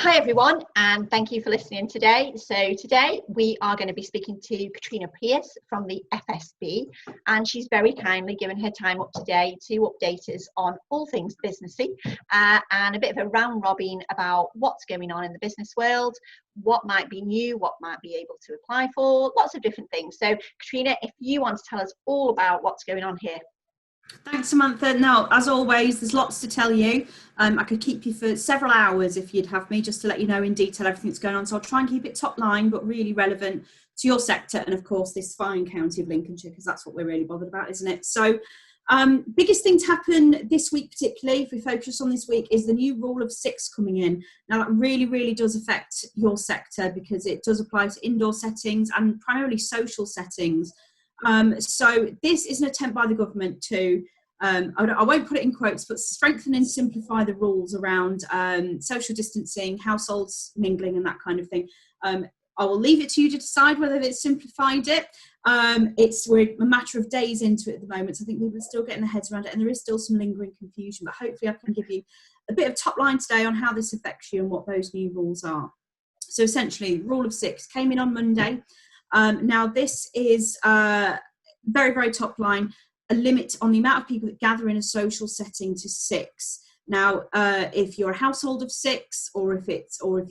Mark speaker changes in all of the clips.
Speaker 1: Hi everyone, and thank you for listening today. So today we are going to be speaking to Katrina Pierce from the FSB, and she's very kindly given her time up today to update us on all things businessy and a bit of a round robin about what's going on in the business world, what might be new, what might be able to apply for, lots of different things. So Katrina, if you want to tell us all about what's going on here.
Speaker 2: Thanks, Samantha. Now, as always, there's lots to tell you. I could keep you for several hours if you'd have me, just to let you know in detail everything that's going on. So I'll try and keep it top line, but really relevant to your sector and, of course, this fine county of Lincolnshire, because that's what we're really bothered about, isn't it? So biggest thing to happen this week, particularly, if we focus on this week, is the new rule of 6 coming in. Now, that really does affect your sector because it does apply to indoor settings and primarily social settings. So this is an attempt by the government to, I won't put it in quotes, but strengthen and simplify the rules around social distancing, households mingling and that kind of thing. I will leave it to you to decide whether they've simplified it. We're a matter of days into it at the moment, so I think people are still getting their heads around it and there is still some lingering confusion, but hopefully I can give you a bit of top line today on how this affects you and what those new rules are. So essentially, rule of 6 came in on Monday. Now this is very top line, a limit on the amount of people that gather in a social setting to 6. Now, if you're a household of 6, or if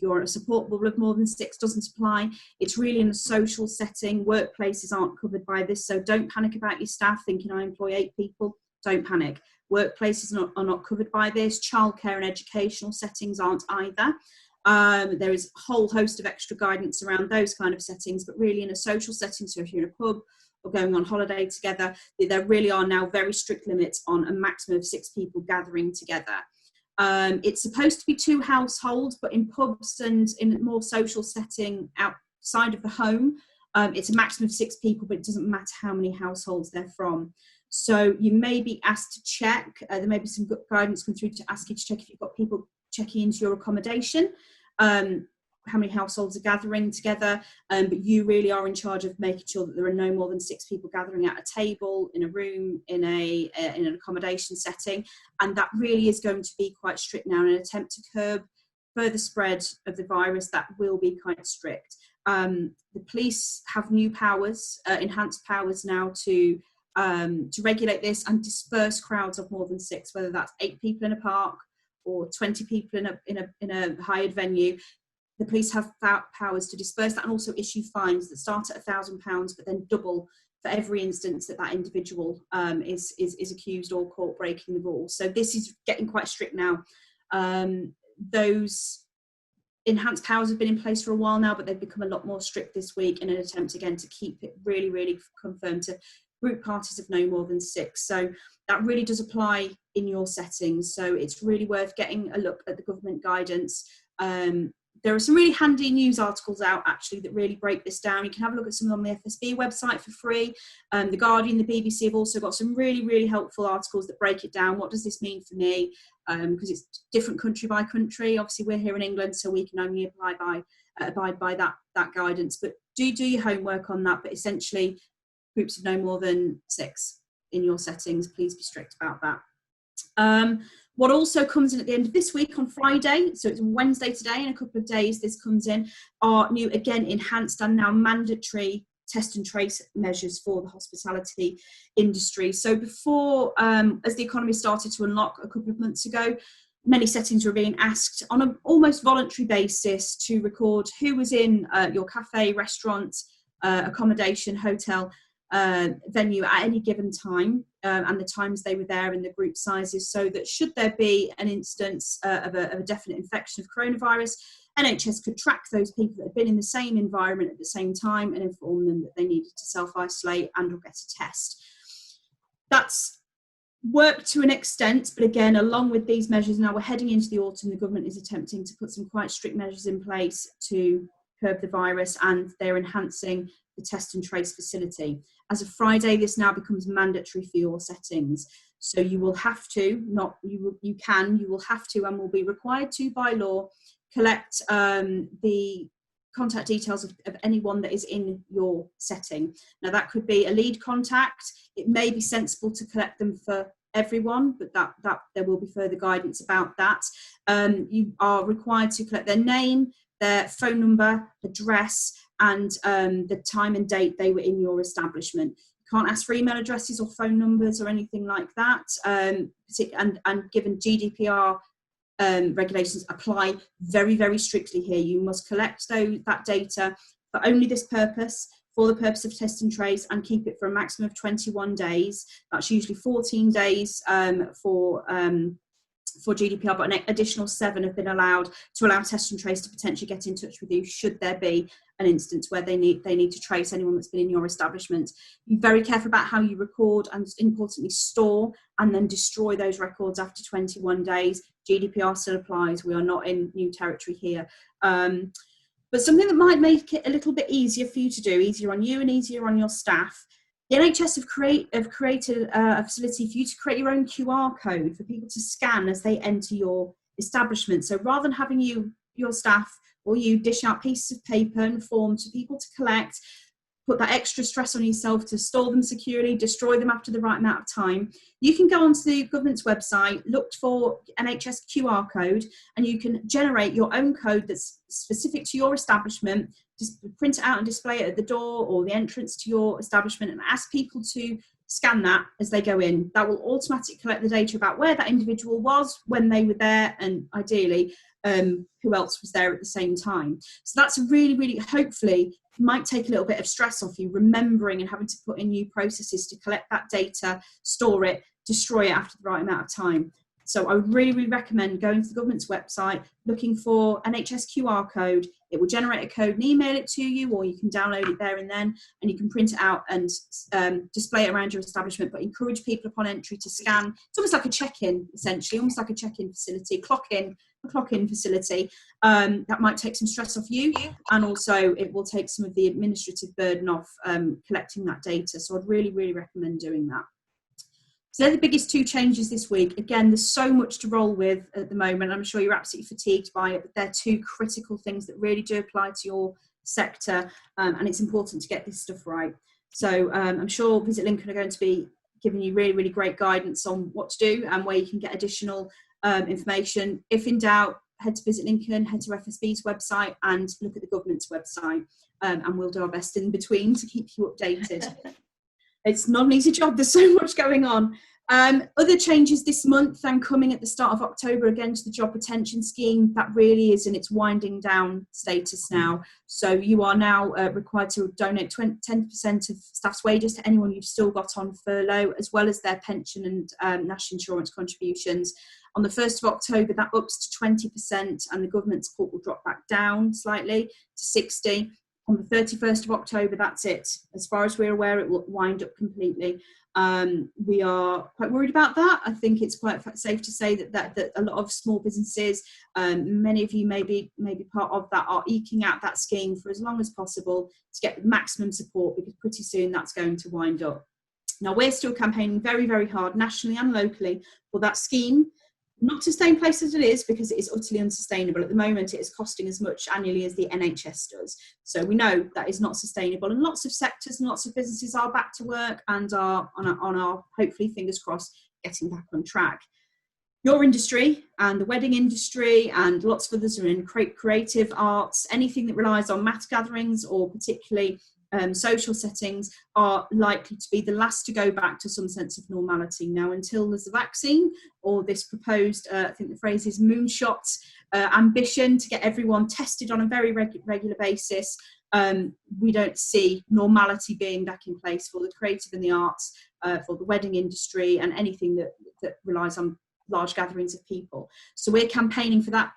Speaker 2: you're a support bubble of more than 6, doesn't apply. It's really in a social setting. Workplaces aren't covered by this, so don't panic about your staff thinking I employ 8 people. Don't panic. Workplaces are not covered by this. Childcare and educational settings aren't either. There is a whole host of extra guidance around those kind of settings, but really in a social setting, so if you're in a pub or going on holiday together, there really are now very strict limits on a maximum of 6 people gathering together. It's supposed to be 2 households, but in pubs and in a more social setting outside of the home, it's a maximum of 6 people, but it doesn't matter how many households they're from. So you may be asked to check, there may be some good guidance come through to ask you to check if you've got people checking into your accommodation, how many households are gathering together, but you really are in charge of making sure that there are no more than 6 people gathering at a table, in a room, in an accommodation setting, and that really is going to be quite strict now in an attempt to curb further spread of the virus. That will be quite strict. The police have new powers, enhanced powers now to regulate this and disperse crowds of more than 6, whether that's 8 people in a park or 20 people in a hired venue. The police have powers to disperse that and also issue fines that start at £1,000, but then double for every instance that individual is accused or caught breaking the rules. So this is getting quite strict now. Those enhanced powers have been in place for a while now, but they've become a lot more strict this week in an attempt again to keep it really confirmed to group parties of no more than 6. So that really does apply in your settings. So it's really worth getting a look at the government guidance. There are some really handy news articles out actually that really break this down. You can have a look at some on the FSB website for free. The Guardian, the BBC have also got some really helpful articles that break it down. What does this mean for me? Because it's different country by country. Obviously we're here in England, so we can only abide by that guidance. But do your homework on that. But essentially, groups of no more than 6 in your settings, please be strict about that. What also comes in at the end of this week on Friday, so it's Wednesday today, in a couple of days this comes in, are new, again, enhanced and now mandatory test and trace measures for the hospitality industry. So before, as the economy started to unlock a couple of months ago, many settings were being asked on an almost voluntary basis to record who was in your cafe, restaurant, accommodation, hotel, venue at any given time, and the times they were there and the group sizes, so that should there be an instance of a definite infection of coronavirus, NHS could track those people that had been in the same environment at the same time and inform them that they needed to self-isolate and or get a test. That's worked to an extent, but again, along with these measures, now we're heading into the autumn, the government is attempting to put some quite strict measures in place to curb the virus, and they're enhancing the test and trace facility. As of Friday, this now becomes mandatory for your settings. So you will have to, you will have to and will be required to by law collect the contact details of anyone that is in your setting. Now that could be a lead contact. It may be sensible to collect them for everyone, but that there will be further guidance about that. You are required to collect their name, their phone number, address, and the time and date they were in your establishment. You can't ask for email addresses or phone numbers or anything like that. And given GDPR regulations apply very, very strictly here, you must collect that data for only this purpose, for the purpose of test and trace, and keep it for a maximum of 21 days. That's usually 14 days for GDPR, but an additional 7 have been allowed to allow test and trace to potentially get in touch with you should there be an instance where they need to trace anyone that's been in your establishment. Be very careful about how you record and, importantly, store and then destroy those records after 21 days. GDPR still applies. We are not in new territory here. But something that might make it a little bit easier for you to do, easier on you and easier on your staff, the NHS have created a facility for you to create your own QR code for people to scan as they enter your establishment. So rather than having your staff or you dish out pieces of paper and forms for people to collect, put that extra stress on yourself to store them securely, destroy them after the right amount of time, you can go onto the government's website, look for NHS QR code, and you can generate your own code that's specific to your establishment. Just print it out and display it at the door or the entrance to your establishment and ask people to scan that as they go in. That will automatically collect the data about where that individual was when they were there, and ideally who else was there at the same time. So that's a really, really, hopefully, might take a little bit of stress off you, remembering and having to put in new processes to collect that data, store it, destroy it after the right amount of time. So I would really, really recommend going to the government's website, looking for NHS QR code. It will generate a code and email it to you, or you can download it there and then, and you can print it out and display it around your establishment, but encourage people upon entry to scan. It's almost like a check-in, essentially, almost like a check-in facility, a clock-in facility. That might take some stress off you, and also it will take some of the administrative burden off collecting that data. So I'd really, really recommend doing that. So they're the biggest 2 changes this week. Again, there's so much to roll with at the moment. I'm sure you're absolutely fatigued by it, but they're 2 critical things that really do apply to your sector, and it's important to get this stuff right. So I'm sure Visit Lincoln are going to be giving you really, really great guidance on what to do and where you can get additional information. If in doubt, head to Visit Lincoln, head to FSB's website and look at the government's website, and we'll do our best in between to keep you updated. It's not an easy job, there's so much going on. Other changes this month and coming at the start of October, again, to the job retention scheme, that really is in its winding down status now. So you are now required to donate 10% of staff's wages to anyone you've still got on furlough, as well as their pension and national insurance contributions. On the 1st of October, that ups to 20%, and the government's support will drop back down slightly to 60%. On the 31st of October, that's it. As far as we're aware, it will wind up completely. We are quite worried about that. I think it's quite safe to say that a lot of small businesses, many of you may be part of that, are eking out that scheme for as long as possible to get maximum support, because pretty soon that's going to wind up. Now, we're still campaigning very, very hard nationally and locally for that scheme not to stay in place as it is, because it is utterly unsustainable. At the moment, it is costing as much annually as the NHS does. So we know that is not sustainable, and lots of sectors and lots of businesses are back to work and are on our, hopefully, fingers crossed, getting back on track. Your industry and the wedding industry and lots of others are in creative arts, anything that relies on mass gatherings or particularly social settings are likely to be the last to go back to some sense of normality. Now, until there's a vaccine or this proposed, I think the phrase is moonshot ambition to get everyone tested on a very regular basis, we don't see normality being back in place for the creative and the arts, for the wedding industry and anything that relies on large gatherings of people. So we're campaigning for that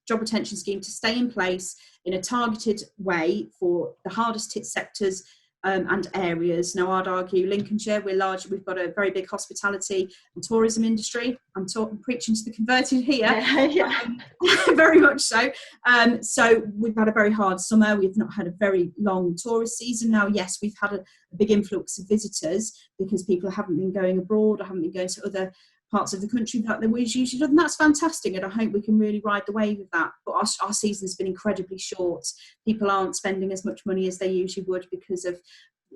Speaker 2: job retention scheme to stay in place in a targeted way for the hardest hit sectors and areas. Now, I'd argue Lincolnshire, we're large, we've got a very big hospitality and tourism industry. I'm preaching to the converted here, very much so. So we've had a very hard summer. We've not had a very long tourist season. Now, yes, we've had a big influx of visitors because people haven't been going abroad or haven't been going to other parts of the country that they usually do, and that's fantastic, and I hope we can really ride the wave of that. But our season's been incredibly short. People aren't spending as much money as they usually would because of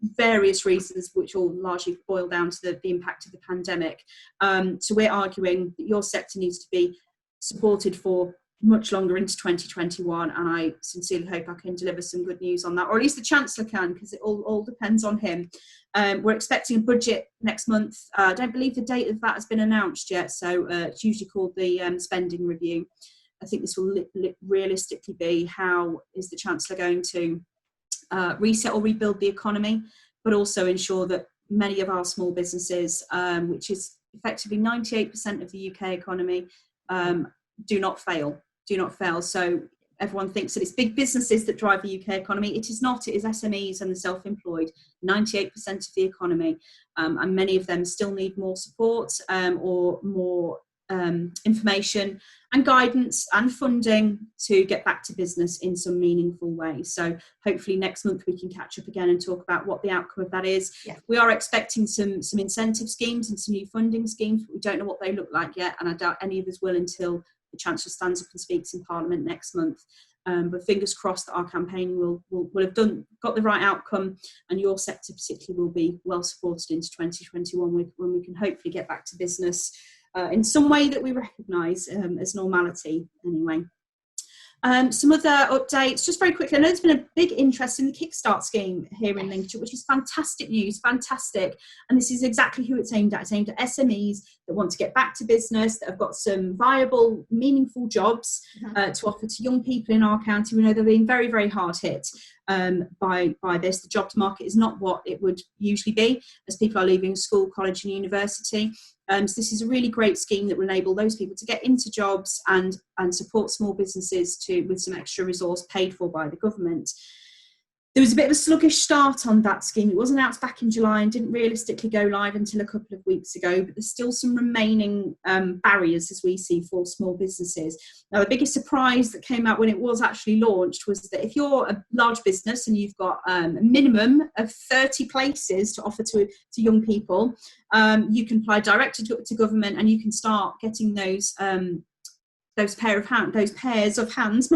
Speaker 2: various reasons, which all largely boil down to the impact of the pandemic. So we're arguing that your sector needs to be supported for much longer into 2021, and I sincerely hope I can deliver some good news on that, or at least the Chancellor can, because it all depends on him. We're expecting a budget next month. I don't believe the date of that has been announced yet, so it's usually called the spending review. I think this will realistically be how is the Chancellor going to reset or rebuild the economy, but also ensure that many of our small businesses, which is effectively 98% of the UK economy, do not fail. So everyone thinks that it's big businesses that drive the UK economy. It is not. It is SMEs and the self-employed, 98% of the economy. And many of them still need more support or more information and guidance and funding to get back to business in some meaningful way. So hopefully next month we can catch up again and talk about what the outcome of that is. Yeah. We are expecting some incentive schemes and some new funding schemes, but we don't know what they look like yet, and I doubt any of us will until the Chancellor stands up and speaks in Parliament next month. But fingers crossed that our campaign will have got the right outcome, and your sector particularly will be well supported into 2021 when we can hopefully get back to business in some way that we recognise as normality anyway. Some other updates, just very quickly. I know there's been a big interest in the Kickstart scheme here in Lincolnshire, which is fantastic news, fantastic. And this is exactly who it's aimed at. It's aimed at SMEs that want to get back to business, that have got some viable, meaningful jobs to offer to young people in our county. We know they're being very, very hard hit by this. The jobs market is not what it would usually be as people are leaving school, college and university. So this is a really great scheme that will enable those people to get into jobs and support small businesses with some extra resource paid for by the government. There was a bit of a sluggish start on that scheme. It was announced back in July and didn't realistically go live until a couple of weeks ago, but there's still some remaining barriers, as we see, for small businesses. Now, the biggest surprise that came out when it was actually launched was that if you're a large business and you've got a minimum of 30 places to offer to young people, you can apply direct to government, and you can start getting those pairs of hands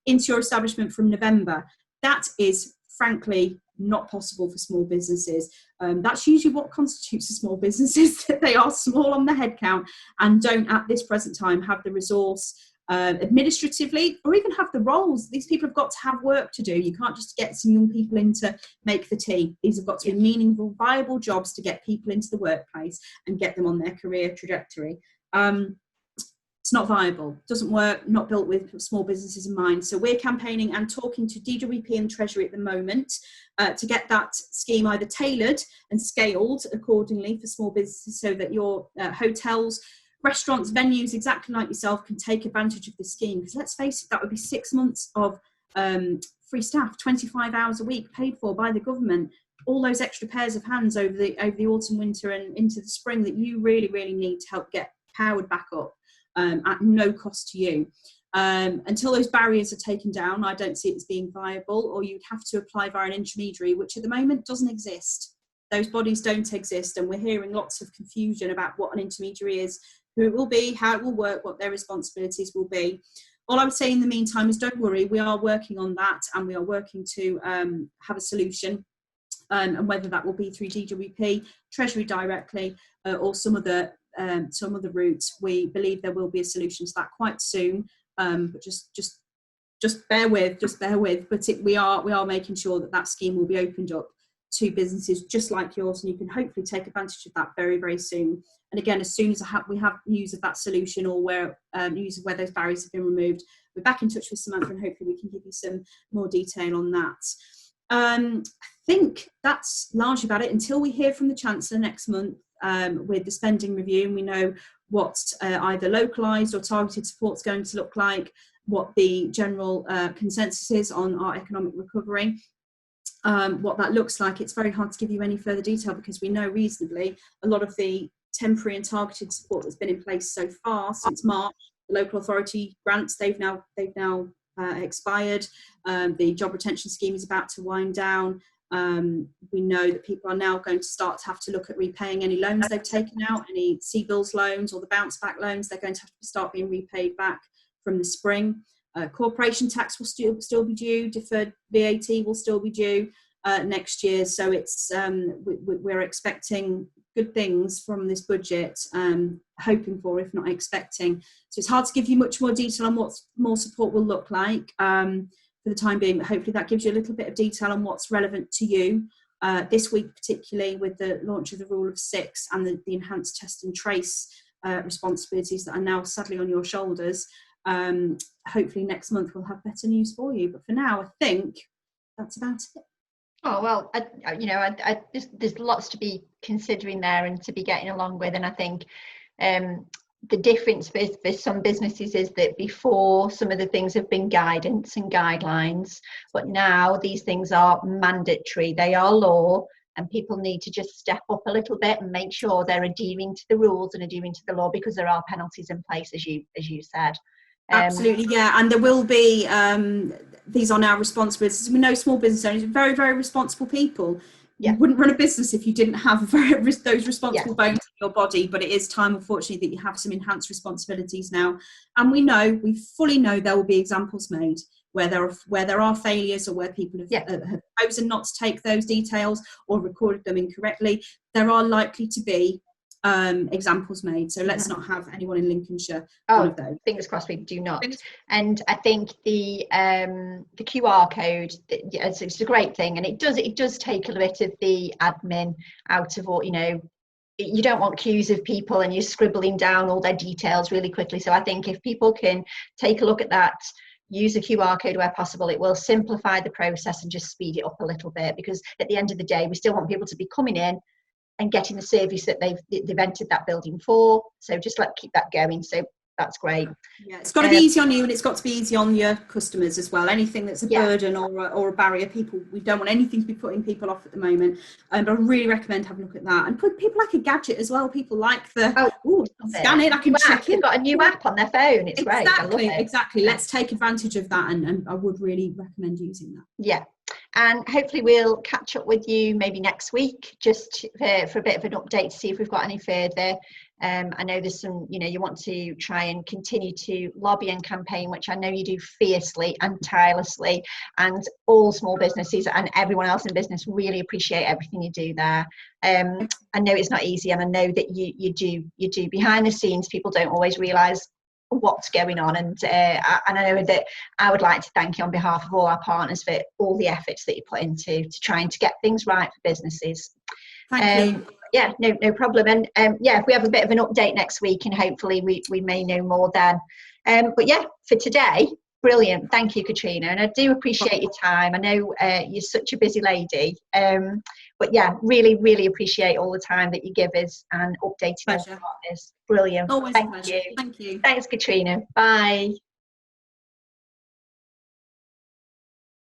Speaker 2: into your establishment from November. That is, frankly, not possible for small businesses. That's usually what constitutes a small business, is that they are small on the headcount and don't, at this present time, have the resource administratively, or even have the roles. These people have got to have work to do. You can't just get some young people in to make the tea. These have got to be meaningful, viable jobs to get people into the workplace and get them on their career trajectory. It's not viable, doesn't work, not built with small businesses in mind. So we're campaigning and talking to DWP and Treasury at the moment to get that scheme either tailored and scaled accordingly for small businesses, so that your hotels, restaurants, venues, exactly like yourself, can take advantage of the scheme. Because let's face it, that would be 6 months of free staff, 25 hours a week paid for by the government. All those extra pairs of hands over the autumn, winter and into the spring that you really, really need to help get powered back up. At no cost to you. Until those barriers are taken down, I don't see it as being viable, or you'd have to apply via an intermediary, which at the moment doesn't exist. Those bodies don't exist, and we're hearing lots of confusion about what an intermediary is, who it will be, how it will work, what their responsibilities will be. All I would say in the meantime is don't worry, we are working on that, and we are working to have a solution, and whether that will be through DWP, Treasury directly, or some other routes. We believe there will be a solution to that quite soon, but just bear with. But we are making sure that scheme will be opened up to businesses just like yours, and you can hopefully take advantage of that very, very soon. And again, as soon as we have news of that solution, or news of where those barriers have been removed, we're back in touch with Samantha, and hopefully we can give you some more detail on that. I think that's largely about it until we hear from the Chancellor next month. With the spending review, and we know what either localised or targeted support is going to look like, what the general consensus is on our economic recovery, what that looks like. It's very hard to give you any further detail because we know reasonably a lot of the temporary and targeted support that's been in place so far since March. The local authority grants, they've now expired. The job retention scheme is about to wind down. We know that people are now going to have to look at repaying any loans they've taken out, any CBILS loans or the bounce back loans. They're going to have to start being repaid back from the spring. Corporation tax will still be due, deferred VAT will still be due. next year. So it's we're expecting good things from this budget, hoping for, if not expecting. So it's hard to give you much more detail on what more support will look like for the time being, but hopefully that gives you a little bit of detail on what's relevant to you this week, particularly with the launch of the rule of 6 and the enhanced test and trace responsibilities that are now sadly on your shoulders. Hopefully next month we'll have better news for you, but for now I think that's about it.
Speaker 1: Oh, well, there's lots to be considering there and to be getting along with. And I think the difference with some businesses is that before, some of the things have been guidance and guidelines, but now these things are mandatory. They are law, and people need to just step up a little bit and make sure they're adhering to the rules and adhering to the law, because there are penalties in place, as you said.
Speaker 2: Absolutely, yeah, and there will be these are now responsibilities. We know small business owners are very, very responsible people.
Speaker 1: Yeah.
Speaker 2: You wouldn't run a business if you didn't have those responsible bones in your body, but it is time, unfortunately, that you have some enhanced responsibilities now. And we fully know there will be examples made where there are failures, or where people have chosen not to take those details or recorded them incorrectly. There are likely to be examples made, so let's not have anyone in Lincolnshire one of those.
Speaker 1: Fingers crossed we do not. And I think the QR code, it's a great thing, and it does take a little bit of the admin out of what, you don't want queues of people and you're scribbling down all their details really quickly. So I think if people can take a look at that, use a QR code where possible, it will simplify the process and just speed it up a little bit, because at the end of the day we still want people to be coming in and getting the service that they've entered that building for. So just keep that going. So that's great.
Speaker 2: Yeah, it's got to be easy on you, and it's got to be easy on your customers as well. Anything that's a burden or a barrier, we don't want anything to be putting people off at the moment. But I really recommend having a look at that. And people like a gadget as well. People like scan it, I can check it.
Speaker 1: They've got a new app on their phone. It's great. I love it.
Speaker 2: Exactly. Let's take advantage of that, and I would really recommend using that.
Speaker 1: Yeah. And hopefully we'll catch up with you maybe next week, just for a bit of an update to see if we've got any further. I know there's some, you want to try and continue to lobby and campaign, which I know you do fiercely and tirelessly, and all small businesses and everyone else in business really appreciate everything you do there. I know it's not easy, and I know that you do behind the scenes. People don't always realise what's going on, and I know that I would like to thank you on behalf of all our partners for all the efforts that you put into trying to get things right for businesses.
Speaker 2: Thank you.
Speaker 1: Yeah, no problem. And if we have a bit of an update next week, and hopefully we may know more then. But yeah, for today, brilliant. Thank you, Katrina, and I do appreciate your time. I know you're such a busy lady, but yeah, really, really appreciate all the time that you give us and updating our partners. Brilliant.
Speaker 2: Always
Speaker 1: Thank
Speaker 2: a pleasure.
Speaker 1: you.
Speaker 2: Thank you.
Speaker 1: Thanks, Katrina. Bye.